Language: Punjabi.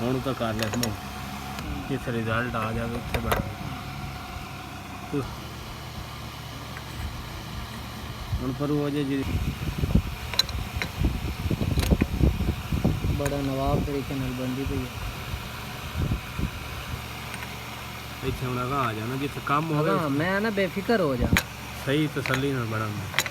ਹੁਣ ਤਾਂ ਕਰ ਲਿਆ ਸਮੋ ਜਿੱਥੇ ਰਿਜ਼ਲਟ ਆ ਜਾਵੇ ਉੱਥੇ ਬਣਾ ਹੁਣ ਪਰ ਉਹ ਜੇ बड़ा नवाब तरीके नाल बनदी पई है। ਇੱਥੇ ਹੁਣ ਅਗਾ ਆ ਜਾਣਾ ਜਿੱਥੇ ਕੰਮ ਹੋਵੇ हाँ मैं ना बेफिक्र हो जा ਸਹੀ ਤਸੱਲੀ ਨਾਲ ਬਣਾਉਂਦਾ।